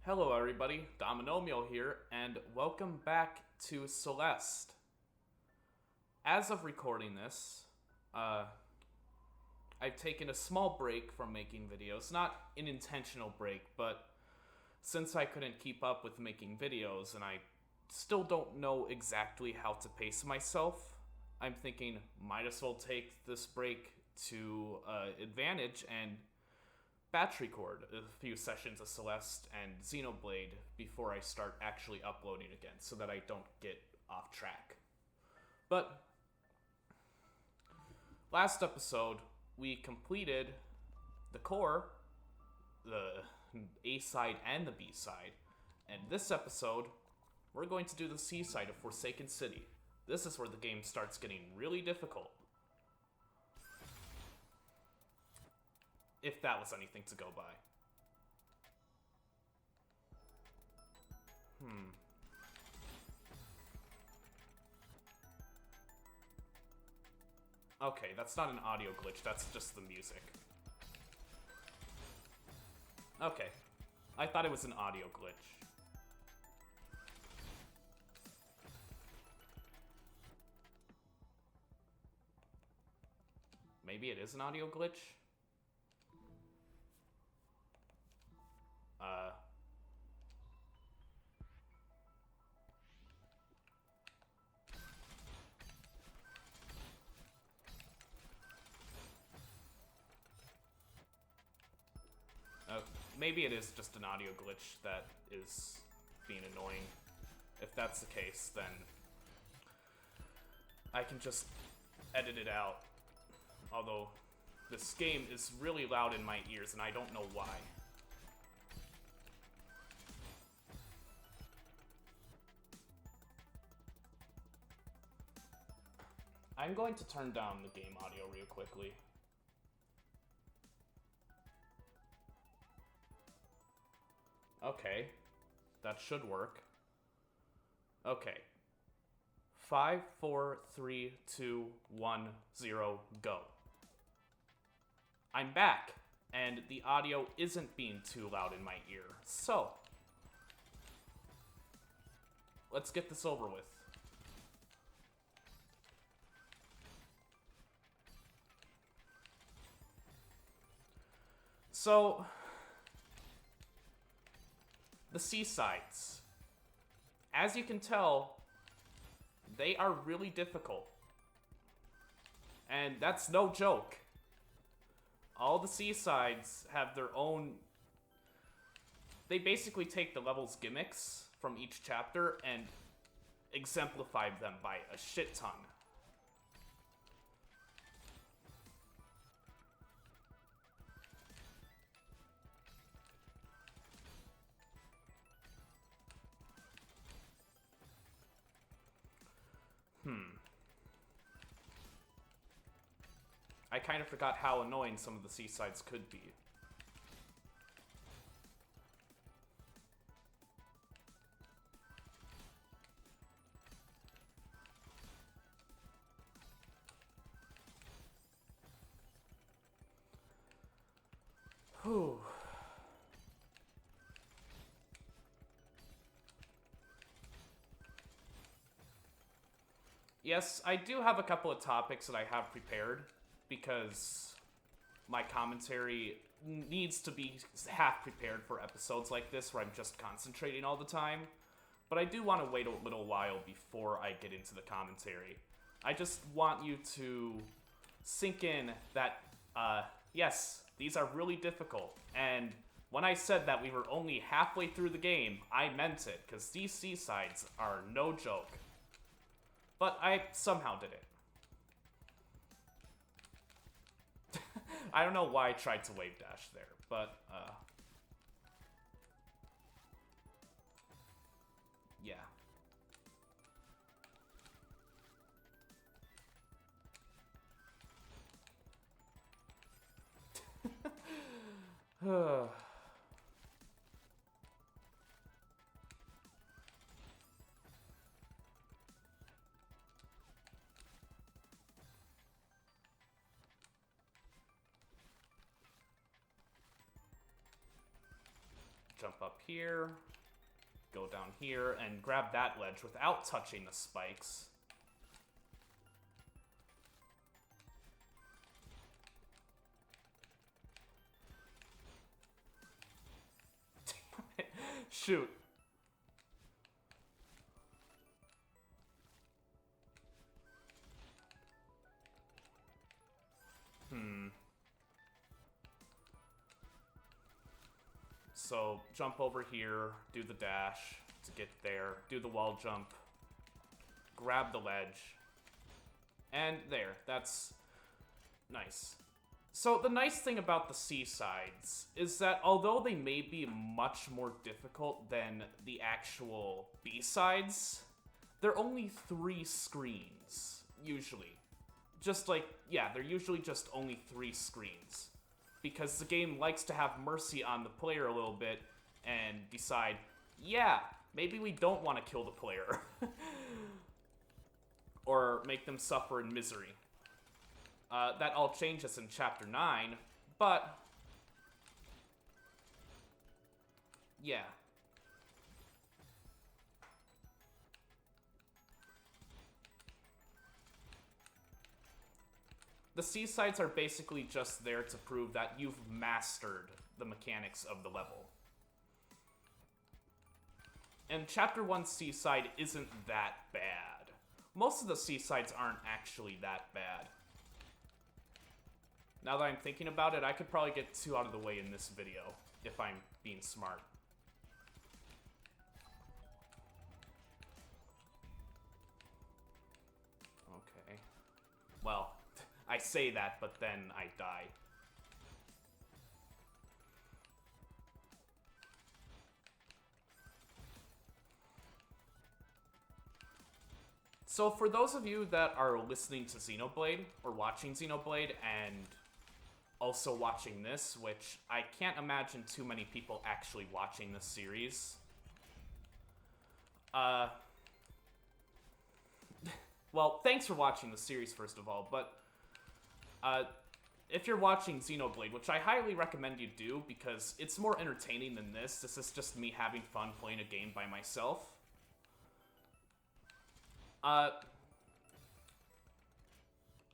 Hello everybody, Dominomial here, and welcome back to Celeste. As of recording this, I've taken a small break from making videos. Not an intentional break, but since I couldn't keep up with making videos and I still don't know exactly how to pace myself, I'm thinking might as well take this break to advantage and batch record a few sessions of Celeste and Xenoblade before I start actually uploading again so that I don't get off track. But last episode, we completed the core, the A side and the B side, and this episode, we're going to do the C side of Forsaken City. This is where the game starts getting really difficult. If that was anything to go by. Okay, that's not an audio glitch, that's just the music. Okay. I thought it was an audio glitch. Maybe it is an audio glitch? Maybe it is just an audio glitch that is being annoying. If that's the case, then I can just edit it out. Although, this game is really loud in my ears and I don't know why. I'm going to turn down the game audio real quickly. Okay, that should work. Okay. 5, 4, 3, 2, 1, 0, go. I'm back, and the audio isn't being too loud in my ear. So, let's get this over with. So, the seasides. As you can tell, they are really difficult. And that's no joke. All the seasides have their own... They basically take the level's gimmicks from each chapter and exemplify them by a shit ton. I kind of forgot how annoying some of the seasides could be. Whew. Yes, I do have a couple of topics that I have prepared, because my commentary needs to be half prepared for episodes like this where I'm just concentrating all the time. But I do want to wait a little while before I get into the commentary. I just want you to sink in that, yes, these are really difficult. And when I said that we were only halfway through the game, I meant it, because these seasides are no joke. But I somehow did it. I don't know why I tried to wave dash there, but, yeah. jump up here, go down here, and grab that ledge without touching the spikes. Shoot. So, jump over here, do the dash to get there, do the wall jump, grab the ledge, and there. That's nice. So, the nice thing about the C-sides is that although they may be much more difficult than the actual B-sides, they're only 3 screens, usually. Just like, yeah, they're usually just only 3 screens. Because the game likes to have mercy on the player a little bit and decide, yeah, maybe we don't want to kill the player. Or make them suffer in misery. That all changes in Chapter 9, but yeah. The C-sides are basically just there to prove that you've mastered the mechanics of the level. And Chapter 1 C-side isn't that bad. Most of the C-sides aren't actually that bad. Now that I'm thinking about it, I could probably get 2 out of the way in this video, if I'm being smart. Okay. Well, I say that, but then I die. So for those of you that are listening to Xenoblade, or watching Xenoblade, and also watching this, which I can't imagine too many people actually watching this series. Well, thanks for watching the series, first of all, but if you're watching Xenoblade, which I highly recommend you do, because it's more entertaining than this. This is just me having fun playing a game by myself. I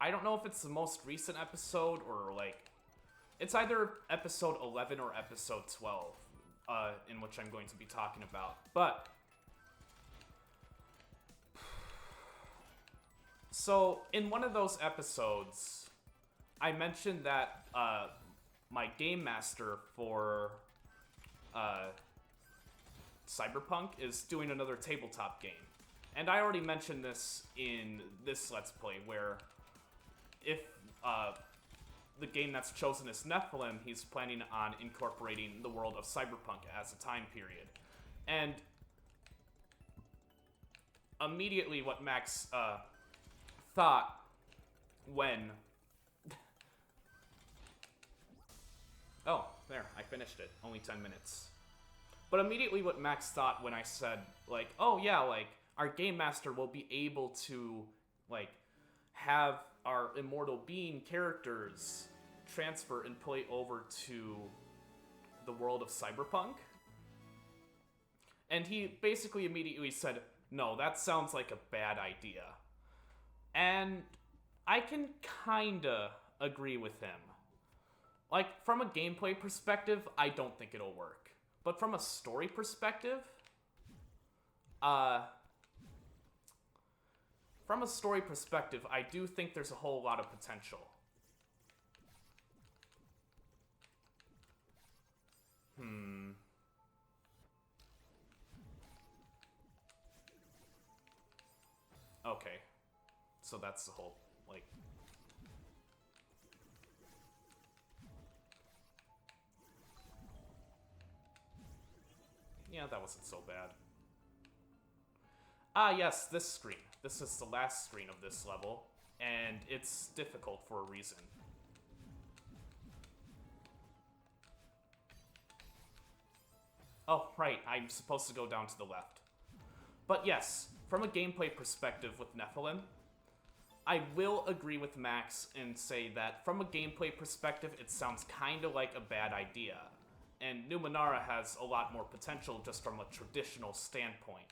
don't know if it's the most recent episode, or, like, it's either episode 11 or episode 12, in which I'm going to be talking about, but so, in one of those episodes, I mentioned that, my game master for, Cyberpunk is doing another tabletop game. And I already mentioned this in this Let's Play, where if, the game that's chosen is Nephilim, he's planning on incorporating the world of Cyberpunk as a time period. And immediately what Max, thought when... Oh, there, I finished it. Only 10 minutes. But immediately what Max thought when I said, like, oh yeah, like, our Game Master will be able to, like, have our immortal being characters transfer and play over to the world of Cyberpunk. And he basically immediately said, no, that sounds like a bad idea. And I can kinda agree with him. Like, from a gameplay perspective, I don't think it'll work. But from a story perspective, I do think there's a whole lot of potential. Okay. So that's the whole, like... Yeah, that wasn't so bad. Ah, yes, this screen. This is the last screen of this level, and it's difficult for a reason. Oh, right, I'm supposed to go down to the left. But yes, from a gameplay perspective with Nephilim, I will agree with Max and say that from a gameplay perspective, it sounds kinda like a bad idea. and Numenera has a lot more potential just from a traditional standpoint.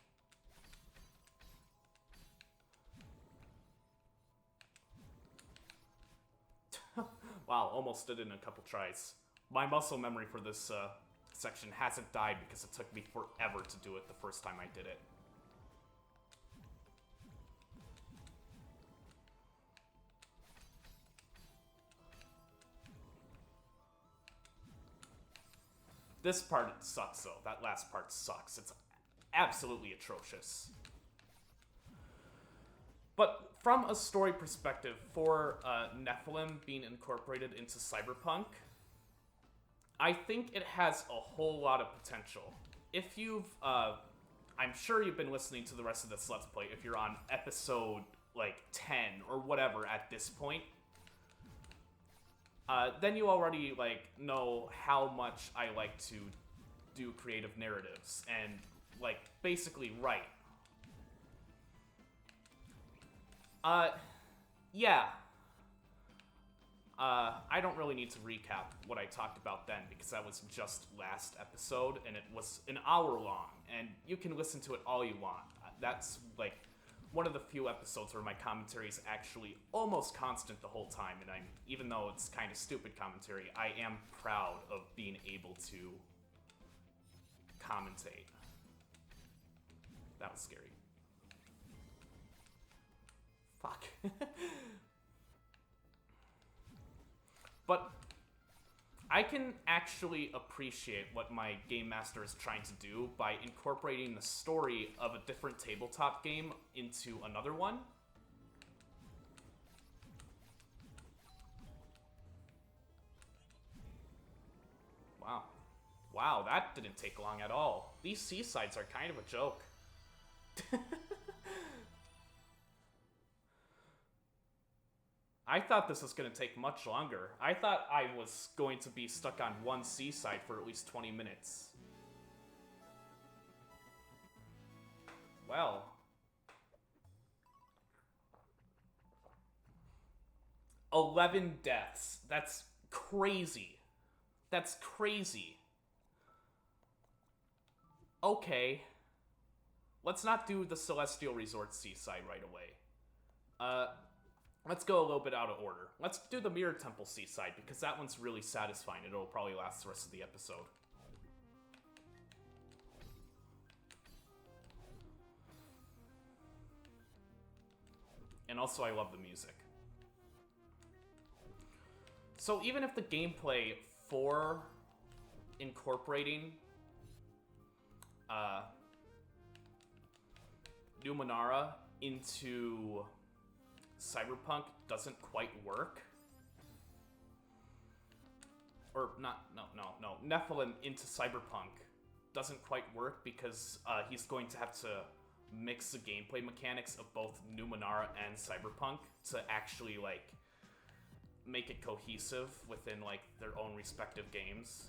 Wow, almost did it in a couple tries. My muscle memory for this section hasn't died because it took me forever to do it the first time I did it. This part sucks, though. That last part sucks. It's absolutely atrocious. But from a story perspective, for Nephilim being incorporated into Cyberpunk, I think it has a whole lot of potential. If you've, I'm sure you've been listening to the rest of this Let's Play, if you're on episode, like, 10 or whatever at this point, then you already, like, know how much I like to do creative narratives and, like, basically write. Yeah. I don't really need to recap what I talked about then, because that was just last episode, and it was an hour long, and you can listen to it all you want. That's, like, one of the few episodes where my commentary is actually almost constant the whole time, and even though it's kind of stupid commentary, I am proud of being able to commentate. That was scary. Fuck. But I can actually appreciate what my game master is trying to do by incorporating the story of a different tabletop game into another one. Wow. Wow, that didn't take long at all. These seasides are kind of a joke. I thought this was going to take much longer. I thought I was going to be stuck on one seaside for at least 20 minutes. Well. 11 deaths. That's crazy. That's crazy. Okay. Let's not do the Celestial Resort seaside right away. Let's go a little bit out of order. Let's do the Mirror Temple seaside, because that one's really satisfying. It'll probably last the rest of the episode. And also, I love the music. So even if the gameplay for incorporating Numenera into Cyberpunk doesn't quite work, or not, no, Nephilim into Cyberpunk doesn't quite work because he's going to have to mix the gameplay mechanics of both Numenera and Cyberpunk to actually, like, make it cohesive within, like, their own respective games.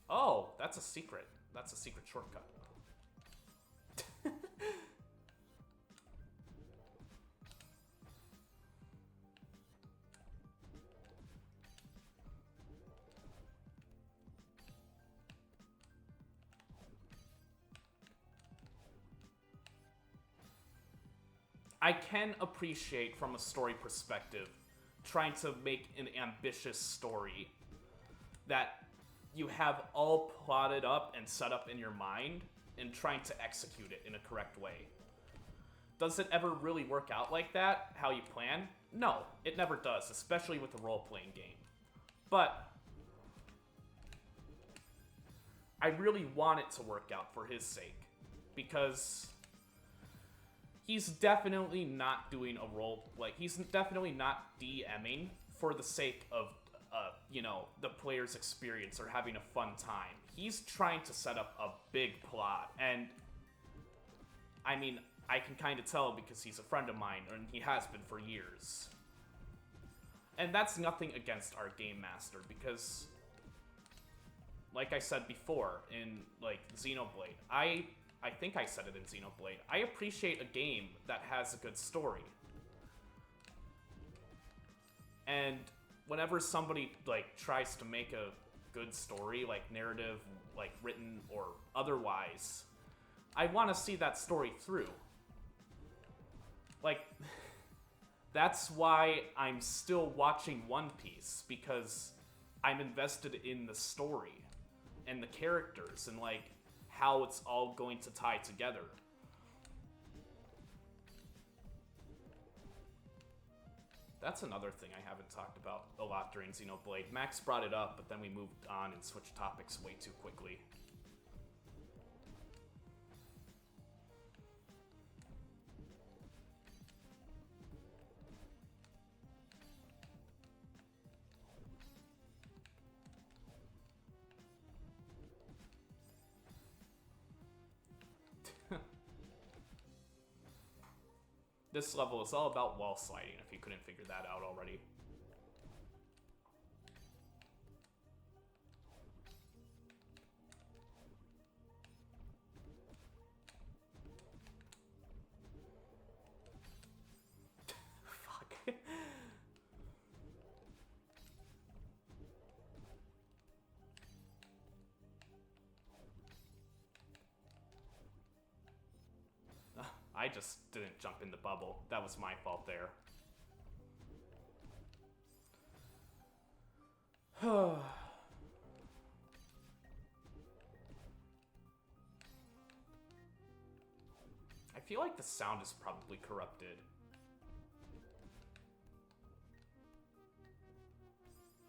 Oh, that's a secret. That's a secret shortcut. I can appreciate, from a story perspective, trying to make an ambitious story that you have all plotted up and set up in your mind and trying to execute it in a correct way. Does it ever really work out like that, how you plan? No, it never does, especially with a role-playing game. But I really want it to work out for his sake, because he's definitely not doing a role, like, he's definitely not DMing for the sake of you know, the player's experience or having a fun time. He's trying to set up a big plot, and I mean, I can kind of tell because he's a friend of mine, and he has been for years. And that's nothing against our game master, because, like I said before, in, like, Xenoblade, I think I said it in Xenoblade, I appreciate a game that has a good story. And whenever somebody, like, tries to make a good story, like, narrative, like, written or otherwise, I want to see that story through. Like, that's why I'm still watching One Piece, because I'm invested in the story and the characters and, like, how it's all going to tie together. That's another thing I haven't talked about a lot during Xenoblade. Max brought it up, but then we moved on and switched topics way too quickly. This level is all about wall sliding, if you couldn't figure that out already. Fuck. I just didn't jump in the bubble. That was my fault there. I feel like the sound is probably corrupted.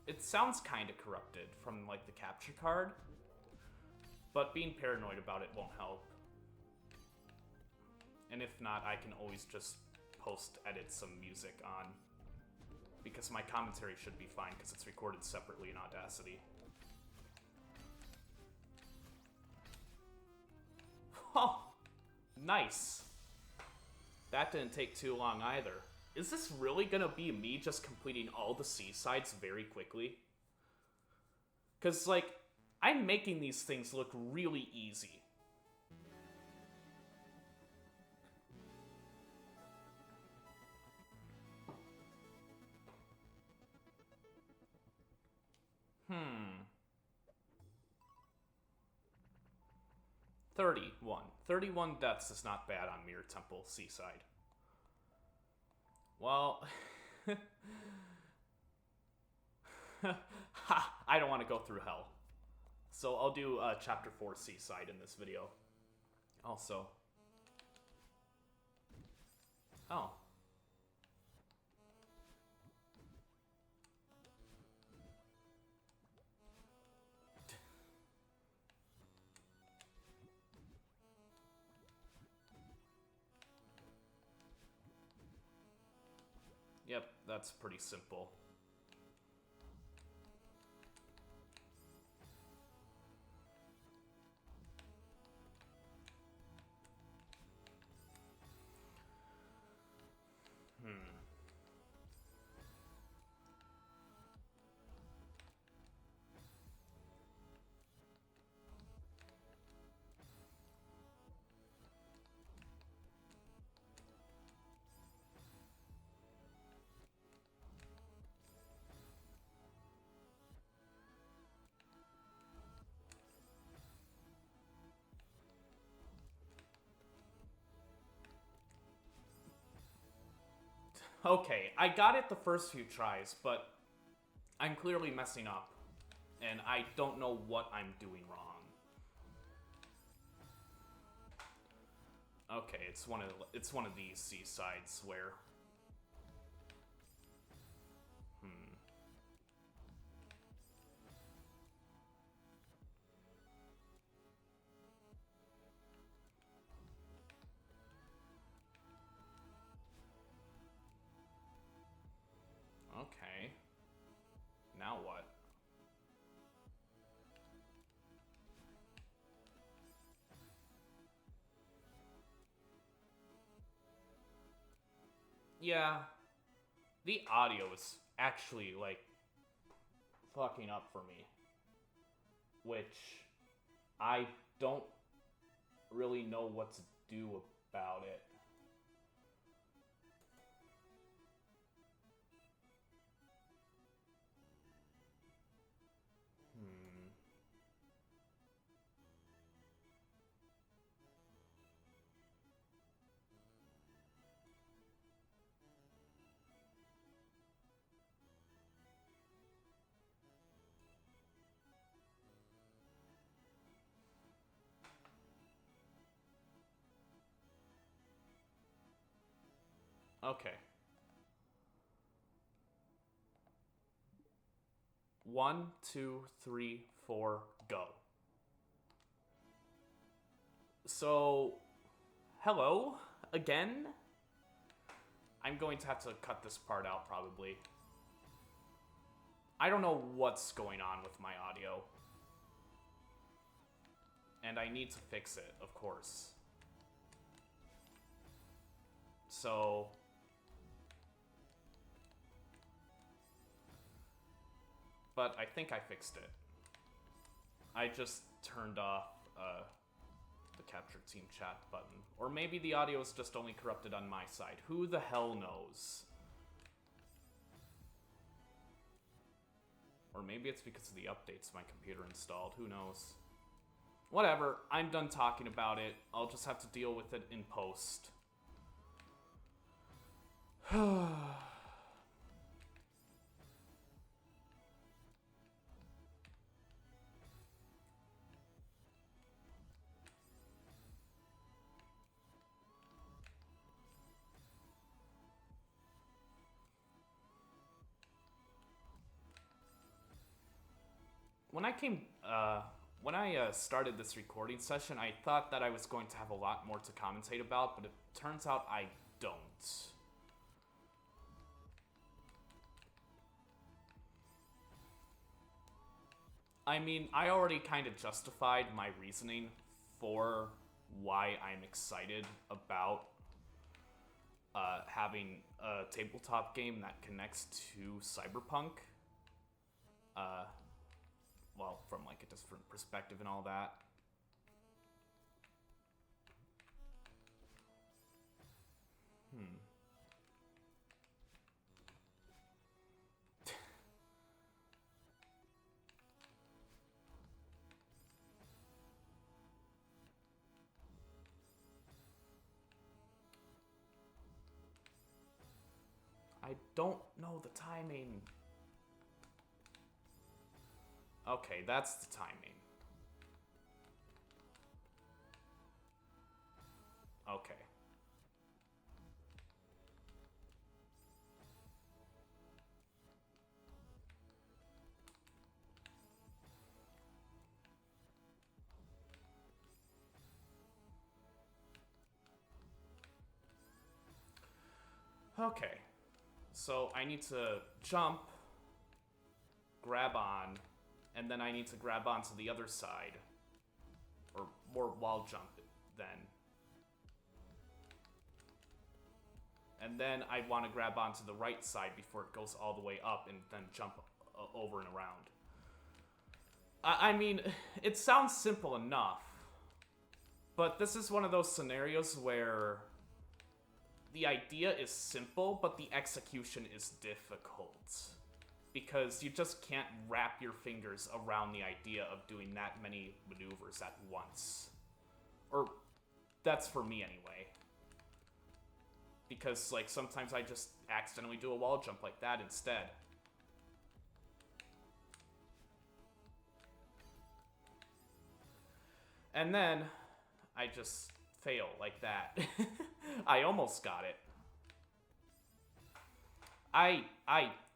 It sounds kind of corrupted from, like, the capture card, but being paranoid about it won't help. And if not, I can always just post-edit some music on, because my commentary should be fine because it's recorded separately in Audacity. Oh, nice. That didn't take too long either. Is this really gonna be me just completing all the seasides very quickly? Because, like, I'm making these things look really easy. Hmm. 31. 31 deaths is not bad on Mirror Temple Seaside. Well... ha! I don't want to go through hell. So I'll do Chapter 4 Seaside in this video. Also... Oh. Yep, that's pretty simple. Okay, I got it the first few tries, but I'm clearly messing up, and I don't know what I'm doing wrong. Okay, it's one of these seasides where... Okay. Now what? Yeah. The audio is actually, like, fucking up for me. Which I don't really know what to do about it. Okay. 1, 2, 3, 4, go. So, hello again. I'm going to have to cut this part out probably. I don't know what's going on with my audio. And I need to fix it, of course. So... But I think I fixed it. I just turned off the capture team chat button. Or maybe the audio is just only corrupted on my side. Who the hell knows? Or maybe it's because of the updates my computer installed. Who knows? Whatever. I'm done talking about it. I'll just have to deal with it in post. When I started this recording session, I thought that I was going to have a lot more to commentate about, but it turns out I don't. I mean, I already kind of justified my reasoning for why I'm excited about having a tabletop game that connects to Cyberpunk. Well, from like a different perspective and all that. I don't know the timing. Okay, that's the timing. Okay. Okay. So I need to jump, grab on, and then I need to grab onto the other side. Or more wall jump then. And then I want to grab onto the right side before it goes all the way up and then jump over and around. I mean, it sounds simple enough. But this is one of those scenarios where the idea is simple, but the execution is difficult. Because you just can't wrap your fingers around the idea of doing that many maneuvers at once. Or, that's for me anyway. Because, like, sometimes I just accidentally do a wall jump like that instead. And then, I just fail like that. I almost got it. I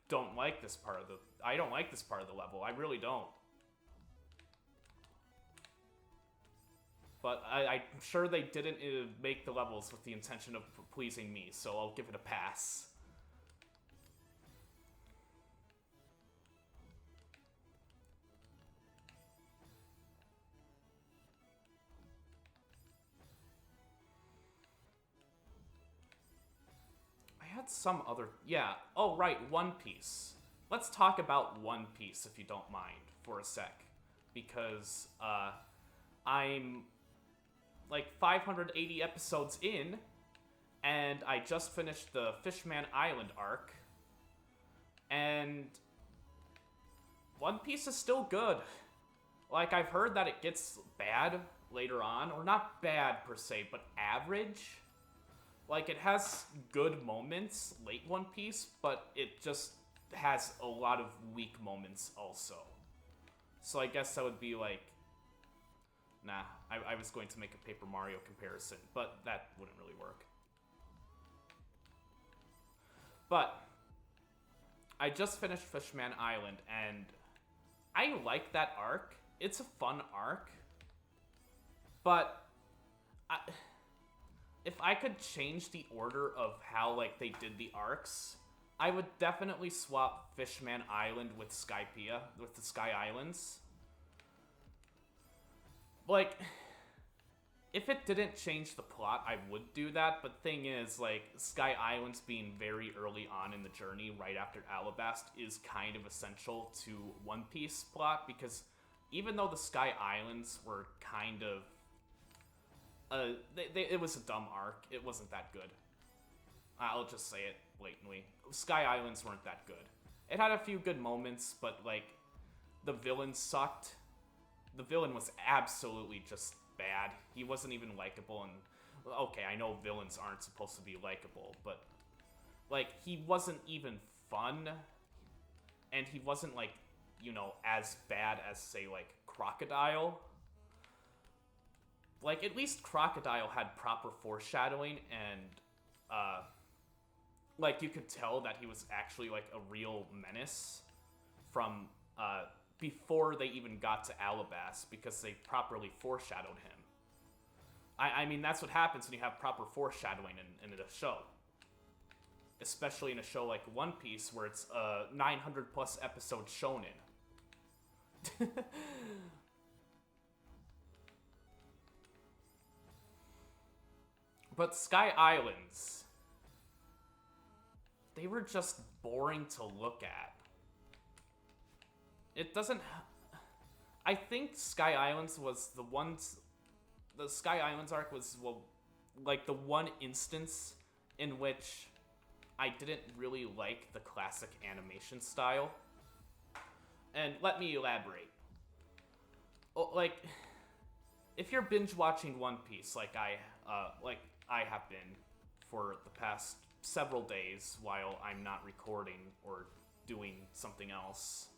don't like this part of the... I don't like this part of the level. I really don't. But I'm sure they didn't make the levels with the intention of pleasing me, so I'll give it a pass. I had some other... Yeah. Oh, right. One Piece. Let's talk about One Piece, if you don't mind, for a sec. Because, I'm like 580 episodes in, and I just finished the Fishman Island arc, and One Piece is still good. Like, I've heard that it gets bad later on, or not bad per se, but average. Like, it has good moments late One Piece, but it just has a lot of weak moments also. So I guess that would be like... Nah, I was going to make a Paper Mario comparison, but that wouldn't really work. But I just finished Fishman Island, and I like that arc. It's a fun arc. But if I could change the order of how, like, they did the arcs, I would definitely swap Fishman Island with Skypiea, with the Sky Islands. Like, if it didn't change the plot, I would do that, but thing is, like, Sky Islands being very early on in the journey, right after Alabast, is kind of essential to One Piece plot, because even though the Sky Islands were kind of... it was a dumb arc. It wasn't that good. I'll just say it blatantly. Sky Islands weren't that good. It had a few good moments, but, like, the villain sucked. The villain was absolutely just bad. He wasn't even likable, and okay, I know villains aren't supposed to be likable, but, like, he wasn't even fun, and he wasn't, like, you know, as bad as, say, like, Crocodile. Like, at least Crocodile had proper foreshadowing, and, like, you could tell that he was actually, like, a real menace from, before they even got to Alabast, because they properly foreshadowed him. I mean, that's what happens when you have proper foreshadowing in a show. Especially in a show like One Piece, where it's a 900-plus episode shonen. But Sky Islands, they were just boring to look at. It doesn't... I think Sky Islands was the ones... The Sky Islands arc was, well, like, the one instance in which I didn't really like the classic animation style. And let me elaborate. Like, if you're binge-watching One Piece, like I have been for the past several days while I'm not recording or doing something else,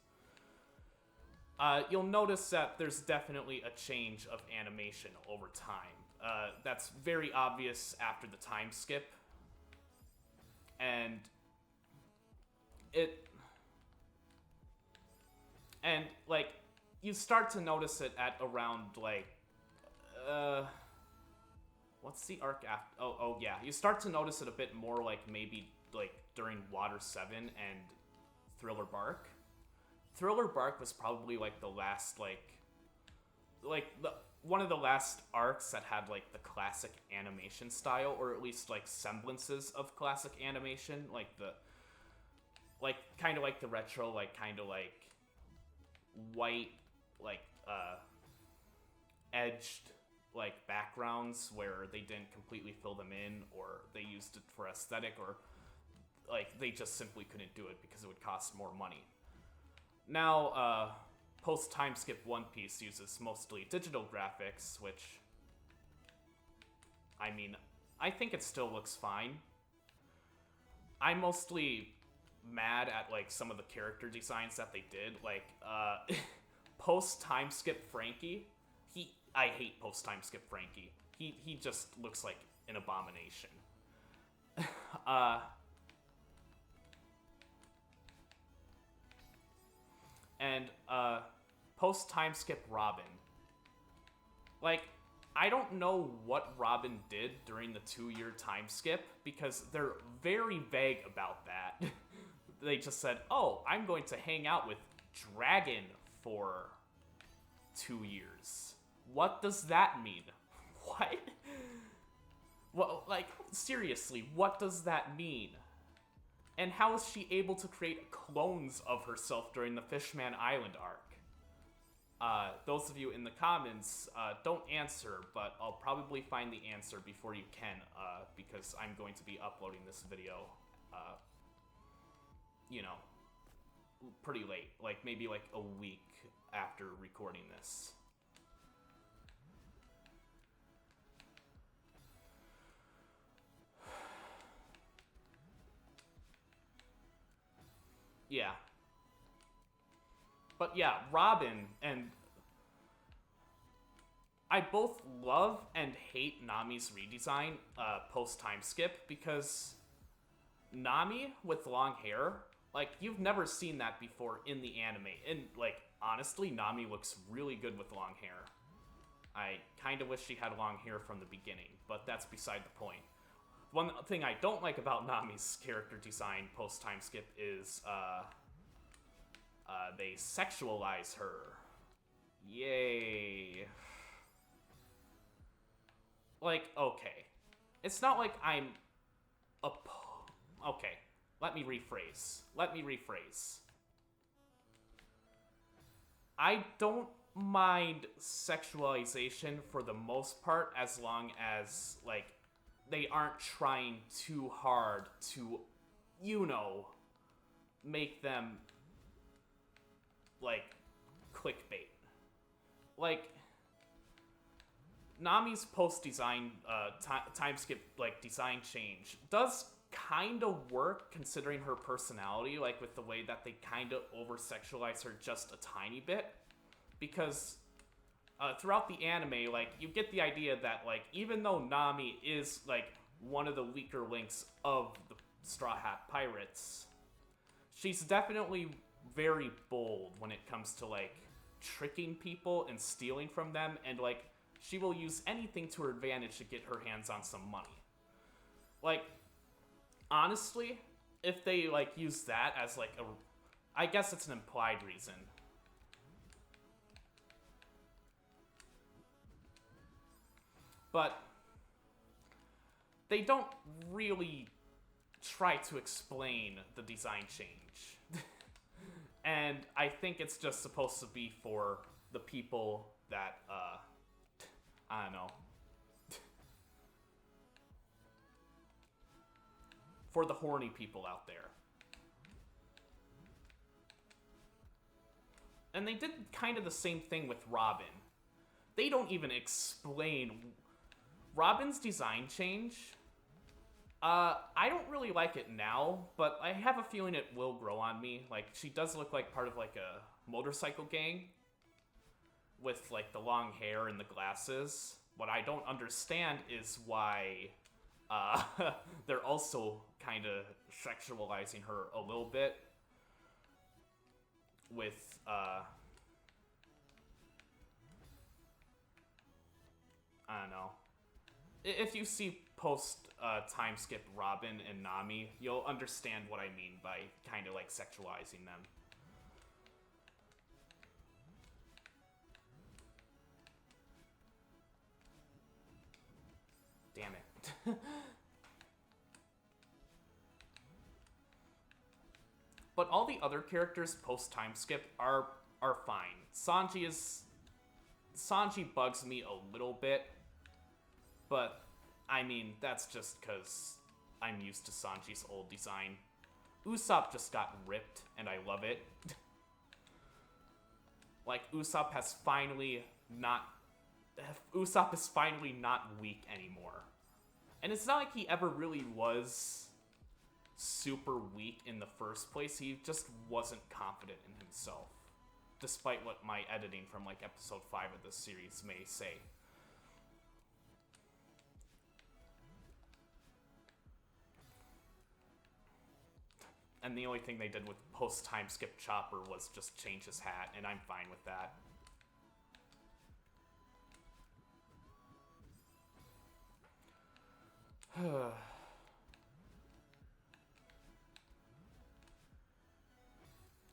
you'll notice that there's definitely a change of animation over time. That's very obvious after the time skip. And like, you start to notice it at around, like, what's the arc after? Oh yeah, you start to notice it a bit more, like, maybe, like, during Water 7 and Thriller Bark. Thriller Bark was probably, like, the last, one of the last arcs that had, like, the classic animation style, or at least, like, semblances of classic animation, like kind of like the retro, like, kind of like white, like, edged, like, backgrounds where they didn't completely fill them in, or they used it for aesthetic, or, like, they just simply couldn't do it because it would cost more money. Now, post-time skip One Piece uses mostly digital graphics, which, I mean, I think it still looks fine. I'm mostly mad at, like, some of the character designs that they did. Like, post-time skip Frankie, I hate post-time skip Frankie. He just looks like an abomination. And post-time skip Robin. Like, I don't know what Robin did during the 2-year time skip, because they're very vague about that. They just said, oh, I'm going to hang out with Dragon for 2 years. What does that mean? What? Well, like, seriously, what does that mean? And how is she able to create clones of herself during the Fishman Island arc? Those of you in the comments, don't answer, but I'll probably find the answer before you can, because I'm going to be uploading this video, you know, pretty late. Like, maybe like a week after recording this. Yeah. But yeah, Robin and... I both love and hate Nami's redesign post-time skip, because Nami with long hair, like, you've never seen that before in the anime. And, like, honestly, Nami looks really good with long hair. I kind of wish she had long hair from the beginning, but that's beside the point. One thing I don't like about Nami's character design post-time skip is, they sexualize her. Yay. Like, okay. It's not like I'm okay, let me rephrase. I don't mind sexualization for the most part as long as, like, they aren't trying too hard to, make them, like, clickbait. Like, Nami's post-design, time skip, like, design change does kind of work considering her personality, like, with the way that they kind of over-sexualize her just a tiny bit. Because throughout the anime, like, you get the idea that, like, even though Nami is, like, one of the weaker links of the Straw Hat Pirates, she's definitely very bold when it comes to, like, tricking people and stealing from them, and, like, she will use anything to her advantage to get her hands on some money. Like, honestly, if they, like, use that as, like, I guess it's an implied reason. But they don't really try to explain the design change. And I think it's just supposed to be for the people that, I don't know. For the horny people out there. And they did kind of the same thing with Robin. They don't even explain Robin's design change. I don't really like it now, but I have a feeling it will grow on me. Like, she does look like part of, like, a motorcycle gang with, like, the long hair and the glasses. What I don't understand is why they're also kind of sexualizing her a little bit with I don't know. If you see post time skip Robin and Nami, you'll understand what I mean by kind of, like, sexualizing them. Damn it. But all the other characters post time skip are fine. Sanji bugs me a little bit, but I mean, that's just because I'm used to Sanji's old design. Usopp just got ripped, and I love it. Like, Usopp is finally not weak anymore. And it's not like he ever really was super weak in the first place. He just wasn't confident in himself, despite what my editing from, like, episode 5 of this series may say. And the only thing they did with post-time skip Chopper was just change his hat, and I'm fine with that.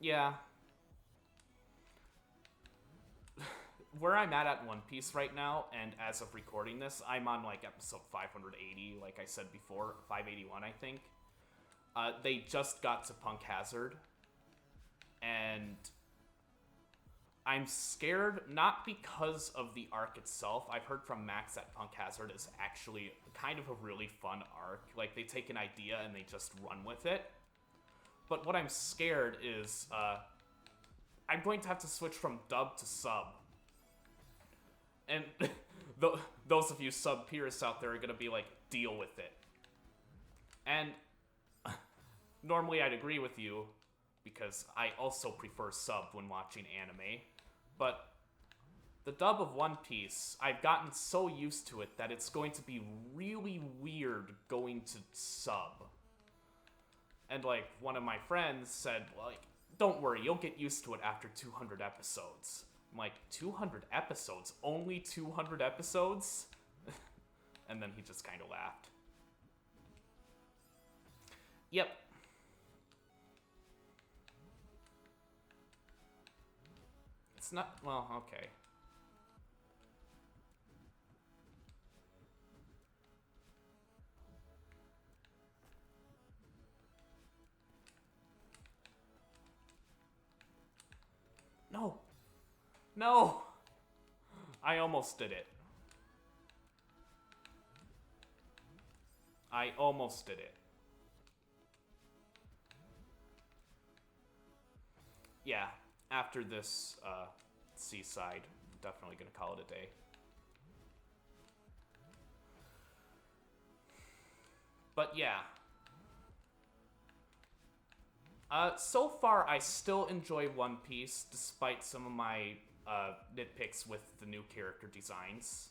Yeah. Where I'm at One Piece right now, and as of recording this, I'm on, like, episode 580, like I said before, 581, I think. They just got to Punk Hazard, and I'm scared, not because of the arc itself. I've heard from Max that Punk Hazard is actually kind of a really fun arc. Like, they take an idea and they just run with it. But what I'm scared is, I'm going to have to switch from dub to sub. And those of you sub purists out there are going to be like, deal with it. And normally I'd agree with you, because I also prefer sub when watching anime. But the dub of One Piece, I've gotten so used to it that it's going to be really weird going to sub. And, like, one of my friends said, like, don't worry, you'll get used to it after 200 episodes. I'm like, 200 episodes? Only 200 episodes? And then he just kind of laughed. Yep. It's not, well, okay. No. No! I almost did it. I almost did it. Yeah, after this seaside, definitely gonna call it a day. But yeah. So far, I still enjoy One Piece, despite some of my nitpicks with the new character designs.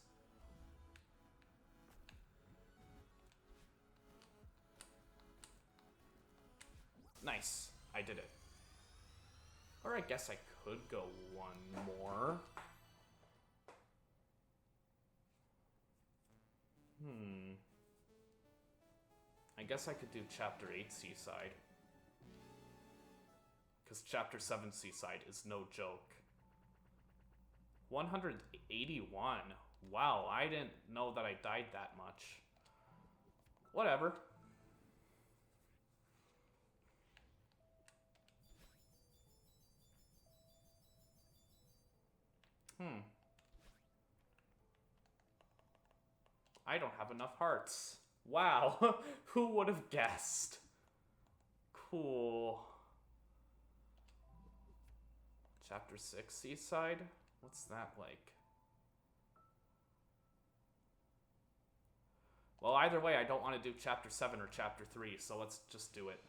Nice. I did it. Or I guess I could go one more. I guess I could do Chapter 8 Seaside. Because Chapter 7 Seaside is no joke. 181. Wow, I didn't know that I died that much. Whatever. I don't have enough hearts. Wow, who would have guessed? Cool. Chapter 6 Seaside? What's that like? Well, either way, I don't want to do Chapter 7 or Chapter 3, so let's just do it.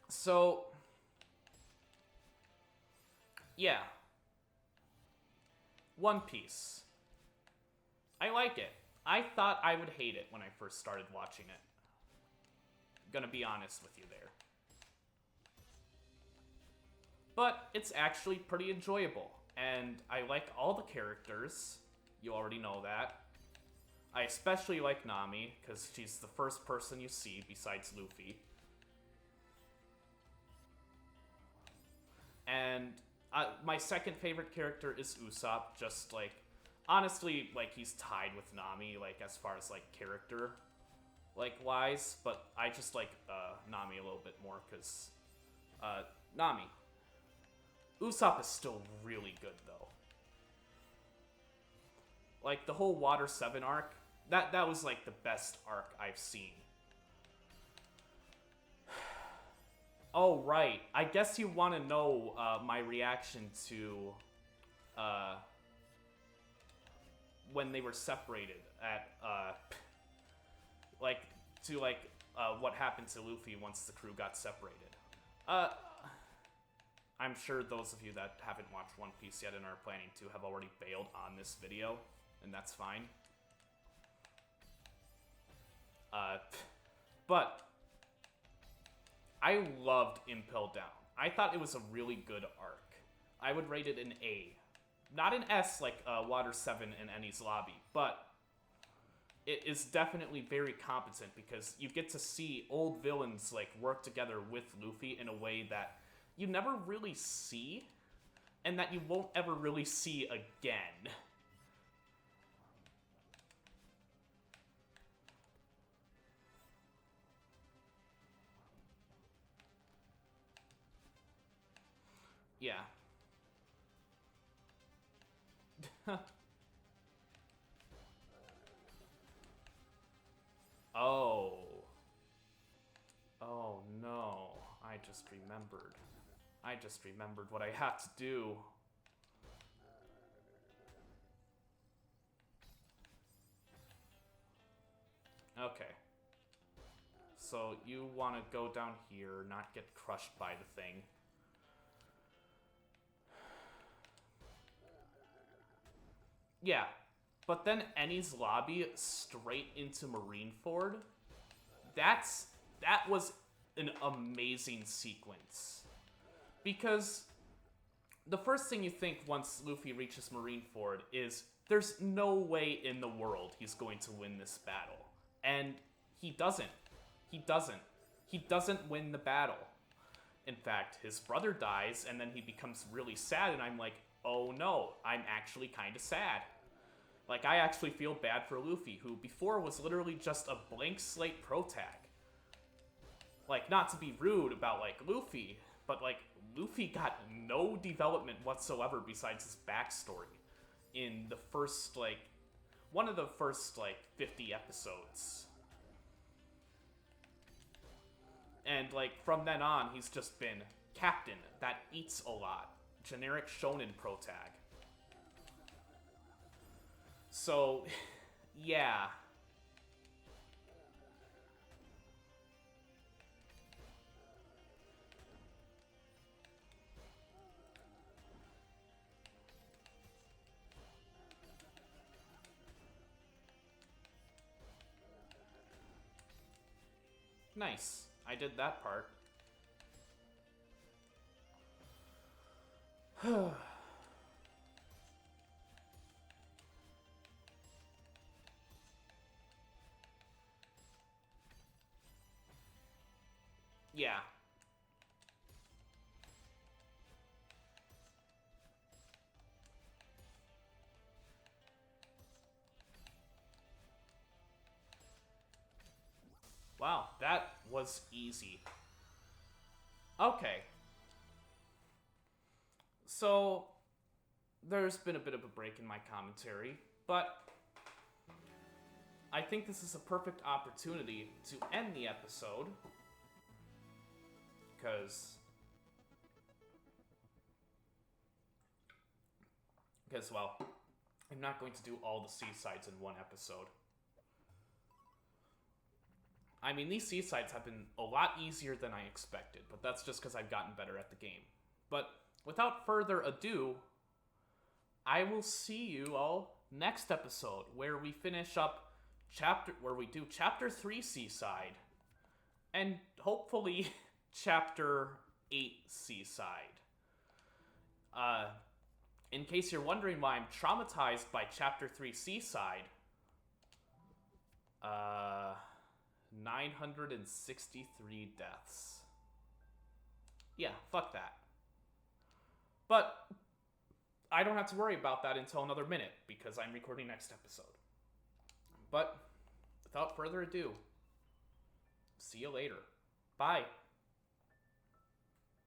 So, yeah. One Piece. I like it. I thought I would hate it when I first started watching it. Gonna be honest with you there. But it's actually pretty enjoyable, and I like all the characters. You already know that. I especially like Nami, because she's the first person you see besides Luffy. And my second favorite character is Usopp, just like, honestly, like, he's tied with Nami, like, as far as, like, character, like, wise, but I just like Nami a little bit more, because, Nami. Usopp is still really good, though. Like, the whole Water 7 arc, that was, like, the best arc I've seen. Oh, right. I guess you want to know my reaction to when they were separated at, what happened to Luffy once the crew got separated. I'm sure those of you that haven't watched One Piece yet and are planning to have already bailed on this video, and that's fine. But I loved Impel Down. I thought it was a really good arc. I would rate it an A. Not an S like Water 7 and Enies Lobby, but it is definitely very competent because you get to see old villains like work together with Luffy in a way that you never really see, and that you won't ever really see again. Yeah. Oh. Oh no. I just remembered. I just remembered what I have to do. Okay. So you want to go down here, not get crushed by the thing. Yeah, but then Ennie's lobby straight into Marineford. That was an amazing sequence. Because the first thing you think once Luffy reaches Marineford is there's no way in the world he's going to win this battle. And he doesn't. He doesn't. He doesn't win the battle. In fact, his brother dies, and then he becomes really sad, and I'm like, oh no, I'm actually kind of sad. Like, I actually feel bad for Luffy, who before was literally just a blank slate protag. Like, not to be rude about, like, Luffy, but, like, Luffy got no development whatsoever besides his backstory in the first, like, one of the first, like, 50 episodes. And, like, from then on, he's just been captain that eats a lot. Generic shonen protag. So, yeah. Nice. I did that part. Yeah. Wow, that was easy. Okay. So, there's been a bit of a break in my commentary, but I think this is a perfect opportunity to end the episode. Because, well, I'm not going to do all the seasides in one episode. I mean, these seasides have been a lot easier than I expected, but that's just because I've gotten better at the game. But without further ado, I will see you all next episode, where we finish up chapter 3 seaside, and hopefully chapter 8 seaside. In case you're wondering why I'm traumatized by chapter 3 seaside, 963 deaths. Yeah, fuck that. But I don't have to worry about that until another minute, because I'm recording next episode. But without further ado, see you later. Bye.